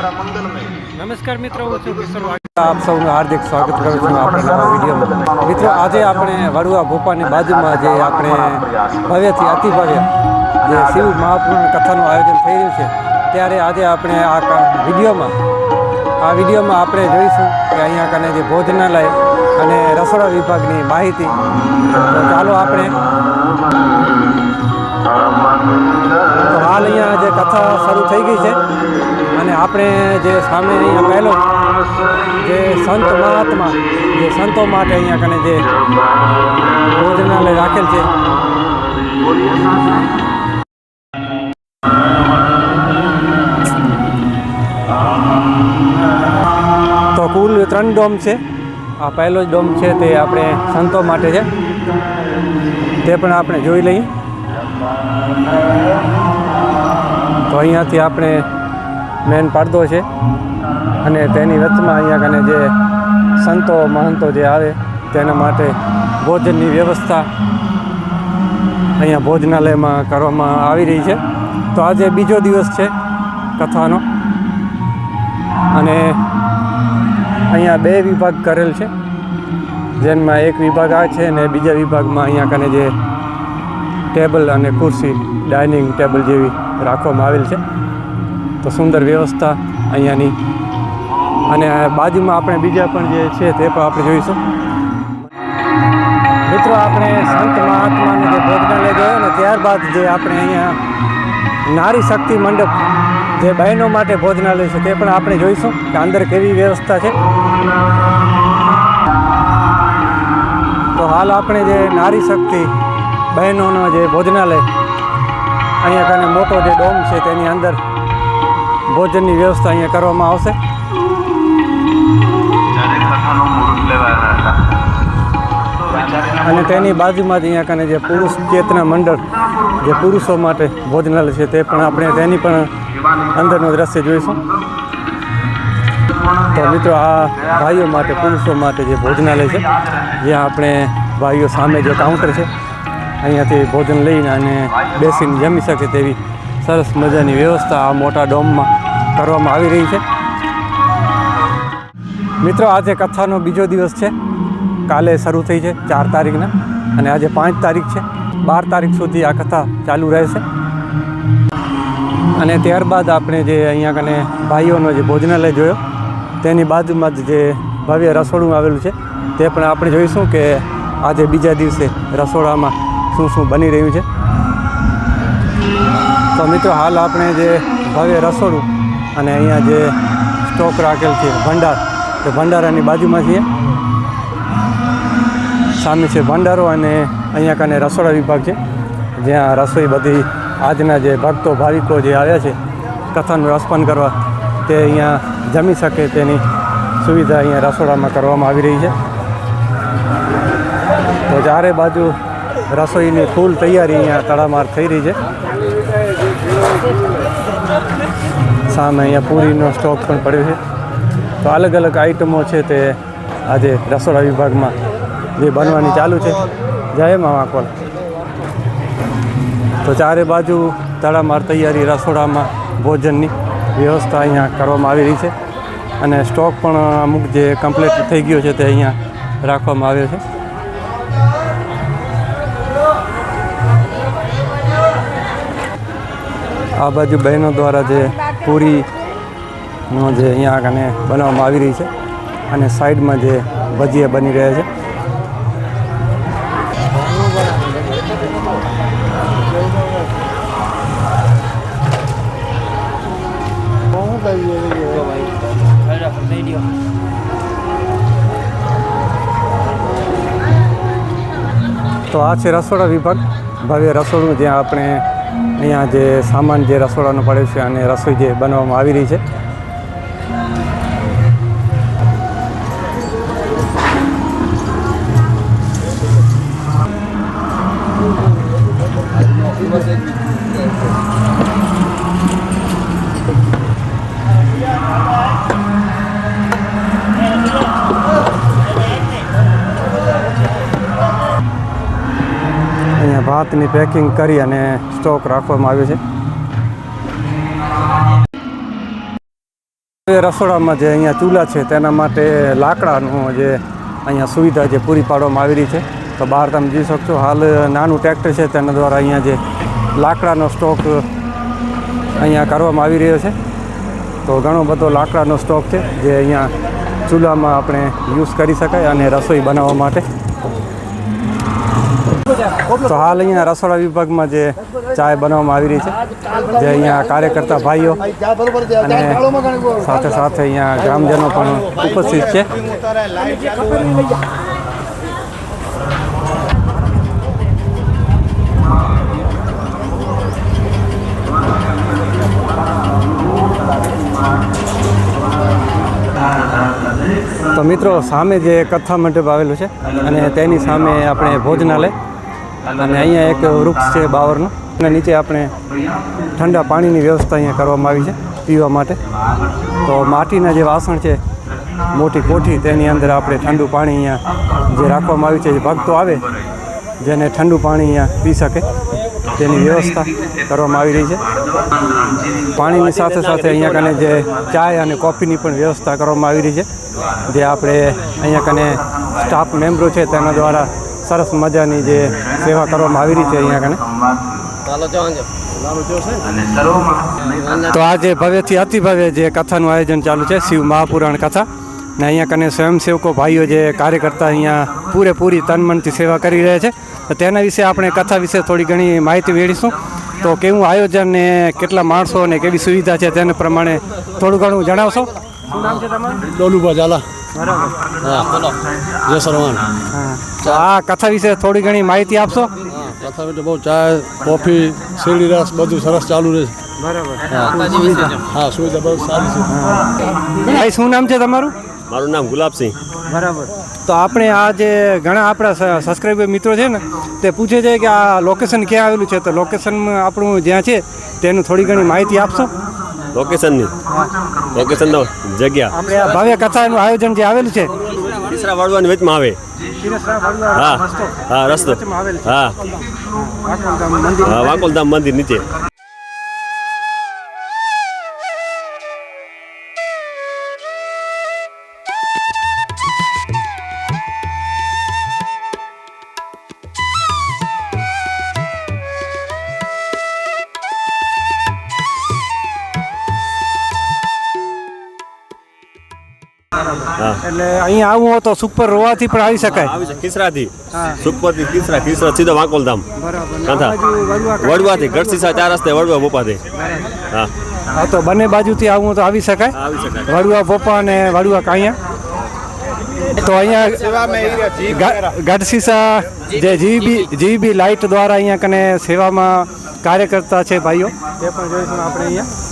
નમસ્કાર મિત્રો, હું છું કિશોર વાઘેલા. આપ સૌનું હાર્દિક સ્વાગત કરું છું આપણા નવા વિડીયોમાં. મિત્રો, આજે આપણે વડવા ભોપાની બાજુમાં જે આપણે ભવ્યથી અતિ ભવ્ય જે શિવ મહાપુરાણ કથાનું આયોજન થઈ રહ્યું છે, ત્યારે આજે આપણે આ વિડીયોમાં આપણે જોઈશું કે અહીંયા કને જે ભોજનાલય અને રસોડા વિભાગની માહિતી. તો ચાલો આપણે હાલ અહીંયા જે કથા શરૂ થઈ ગઈ છે અને આપણે જે સામે અહીંયા પહેલો જે સંત મહાત્મા જે સંતો માટે અહીંયા કને જે ભોજનાલય રાખેલ છે. તો કુલ 3 ડોમ છે. આ પહેલો જ ડોમ છે તે આપણે સંતો માટે છે, તે પણ આપણે જોઈ લઈએ. તો અહીંયાથી આપણે મેન પડદો છે અને તેની વચમાં અહીંયા કને જે સંતો મહંતો જે આવે તેના માટે ભોજનની વ્યવસ્થા અહીંયા ભોજનાલયમાં કરવામાં આવી રહી છે. તો આજે બીજો દિવસ છે કથાનો અને અહીંયા 2 વિભાગ કરેલ છે, જેમાં એક વિભાગ આ છે અને બીજા વિભાગમાં અહીંયા કને જે ટેબલ અને ખુરશી ડાઇનિંગ ટેબલ જેવી રાખવામાં આવેલ છે. તો સુંદર વ્યવસ્થા અહીંયાની. અને બાજુમાં આપણે બીજા પણ જે છે તે પણ આપણે જોઈશું. મિત્રો, આપણે સંત મહાત્માનું જે ભોજનાલય જોયો ને, ત્યારબાદ જે આપણે અહીંયા નારી શક્તિ મંડપ જે બહેનો માટે ભોજનાલય છે તે પણ આપણે જોઈશું કે અંદર કેવી વ્યવસ્થા છે. તો હાલ આપણે જે નારી શક્તિ બહેનોનો જે ભોજનાલય અહીંયા કને મોટો જે ડોમ છે તેની અંદર ભોજનની વ્યવસ્થા અહીંયા કરવામાં આવશે. અને તેની બાજુમાં જ અહીંયા કને જે પુરુષ ચેતના મંડળ જે પુરુષો માટે ભોજનાલય છે તે પણ આપણે તેની પણ અંદરનું દ્રશ્ય જોઈશું. તો મિત્રો, આ ભાઈઓ માટે પુરુષો માટે જે ભોજનાલય છે, જ્યાં આપણે ભાઈઓ સામે જે કાઉન્ટર છે અહીંયાથી ભોજન લઈને અને બેસીને જમી શકે તેવી સરસ મજાની વ્યવસ્થા આ મોટા ડોમમાં કરવામાં આવી રહી છે. મિત્રો, આજે કથાનો બીજો દિવસ છે. કાલે શરૂ થઈ છે 4 તારીખના અને આજે 5 તારીખ છે. 12 તારીખ સુધી આ કથા ચાલુ રહેશે. અને ત્યારબાદ આપણે જે અહીંયા કને ભાઈઓનો જે ભોજનાલય જોયો તેની બાજુમાં જ જે ભવ્ય રસોડું આવેલું છે તે પણ આપણે જોઈશું કે આજે બીજા દિવસે રસોડામાં શું શું બની રહ્યું છે. તો મિત્રો, હાલ આપણે જે ભવ્ય રસોડું અને અહીંયા જે સ્ટોક રાખેલ છે ભંડાર, તો ભંડારાની બાજુમાં છીએ. સામે છે ભંડારો અને અહીંયા કને રસોડા વિભાગ છે, જ્યાં રસોઈ બધી આજના જે ભક્તો ભાવિકો જે આવ્યા છે કથાનું રસપાન કરવા તે અહીંયા જમી શકે તેની સુવિધા અહીંયા રસોડામાં કરવામાં આવી રહી છે. તો ચારે બાજુ રસોઈની ફૂલ તૈયારી અહીંયા તડામાર થઈ રહી છે. સામે અહીંયા પૂરીનો સ્ટોક પણ પડ્યો છે. તો અલગ અલગ આઈટમો છે તે આજે રસોડા વિભાગમાં જે બનવાની ચાલુ છે. જય મા વાકોલ. તો ચારે બાજુ તડામાર તૈયારી રસોડામાં ભોજનની વ્યવસ્થા અહીંયા કરવામાં આવી રહી છે અને સ્ટોક પણ અમુક જે કમ્પ્લીટ થઈ ગયો છે તે અહીંયા રાખવામાં આવ્યો છે. આ બાજુ બહેનો દ્વારા જે પૂરીનો જે અહીંયા કને બનાવવામાં આવી રહી છે અને સાઈડમાં જે ભજીયા બની રહ્યા છે. તો આ છે રસોડા વિભાગ, ભવ્ય રસોડું, જ્યાં આપણે અહીંયા જે સામાન જે રસોડાનો પડ્યો છે અને રસોઈ જે બનાવવામાં આવી રહી છે. ભાતની પેકિંગ કરી અને સ્ટોક રાખવામાં આવ્યો છે. એ રસોડામાં જે અહીંયા ચૂલા છે તેના માટે લાકડાનું જે અહીંયા સુવિધા જે પૂરી પાડવામાં આવી રહી છે. તો બહાર તમે જોઈ શકશો હાલ નાનું ટ્રેક્ટર છે તેના દ્વારા અહીંયા જે લાકડાનો સ્ટોક અહીંયા કરવામાં આવી રહ્યો છે. તો ઘણો બધો લાકડાનો સ્ટોક છે જે અહીંયા ચૂલામાં આપણે યુઝ કરી શકાય અને રસોઈ બનાવવા માટે. તો હાલ અહીંયા રસોડા વિભાગમાં જે ચાય બનાવવામાં આવી રહી છે, જે અહીંયા કાર્યકર્તા ભાઈઓ અને સાથે સાથે અહીંયા ગ્રામજનો પણ ઉપસ્થિત છે. તો મિત્રો સામે જે કથા મંડપ આવેલું છે અને તેની સામે આપણે ભોજનાલય અને અહીંયા એક વૃક્ષ છે બાવરનું અને નીચે આપણે ઠંડા પાણીની વ્યવસ્થા અહીંયા કરવામાં આવી છે પીવા માટે. તો માટીના જે વાસણ છે, મોટી કોઠી, તેની અંદર આપણે ઠંડુ પાણી અહીંયા જે રાખવામાં આવ્યું છે, જે ભક્તો આવે જેને ઠંડુ પાણી અહીંયા પી શકે તેની વ્યવસ્થા કરવામાં આવી રહી છે. પાણીની સાથે સાથે અહીંયા કને જે ચાય અને કોફીની પણ વ્યવસ્થા કરવામાં આવી રહી છે, જે આપણે અહીંયા કને સ્ટાફ મેમ્બરો છે તેના દ્વારા સરસ મજાની જે સેવા કરવામાં આવી રહી છે અહીંયા કને. તો આજે ભવ્યથી અતિ ભવ્ય જે કથાનું આયોજન ચાલુ છે, શિવ મહાપુરાણ કથા, ને અહીંયા કને સ્વયંસેવકો ભાઈઓ જે કાર્યકર્તા અહીંયા પૂરેપૂરી તન મનથી સેવા કરી રહ્યા છે. તો તેના વિશે આપણે કથા વિશે થોડી ઘણી માહિતી મેળવીશું. તો કેવું આયોજન ને કેટલા માણસો ને કેવી સુવિધા છે તેને પ્રમાણે થોડું ઘણું જણાવશો. શું નામ છે તમારું? ડોલુભા ઝાલા. બરાબર. જય સરવાન. તો આ કથા વિશે થોડી ઘણી માહિતી આપશો. કથા એટલે બહુ ચા, કોફી, શેરડી રસ બધું સરસ ચાલુ રહે છે. બરાબર. હા, સુવિધા બહુ સારી છે. ભાઈ શું નામ છે તમારું? મારું નામ ગુલાબસિંહ. બરાબર. તો આપણે આ જે ઘણા આપણા સબસ્ક્રાઈબર મિત્રો છે ને, તે પૂછે છે કે આ લોકેશન ક્યાં આવેલું છે. તો લોકેશન આપણું જ્યાં છે તેનું થોડી ઘણી માહિતી આપશો. લોકેશનની લોકેશનનો જગ્યા આપણે આ ભવ્ય કથાનું આયોજન જે આવેલું છે, તીસરા વાળવાની વચમાં આવે. હા હા, રસ્તો. હા હા, વાંકોલધામ મંદિર નીચે. એટલે અહીંયા આવવું હોય તો સુપર રોવાથી પણ આવી શકાય. આવી છે ખીસરાથી, સુખપરથી ખીસરા સીધો વાંકોલધામ. કાંથા વડવાથી ગઢસીસા 4 રસ્તે વડવા બોપાથી. હા હા, તો બંને બાજુથી આવવું તો આવી શકાય. આવી શકાય. વડવા પોપા અને વડવા કાંયા. તો અહીંયા ગઢસીસા જે જીબી લાઇટ દ્વારા અહીંયા કને સેવામાં કાર્યકર્તા છે ભાઈઓ, તે પણ જોઈશું આપણે અહીંયા.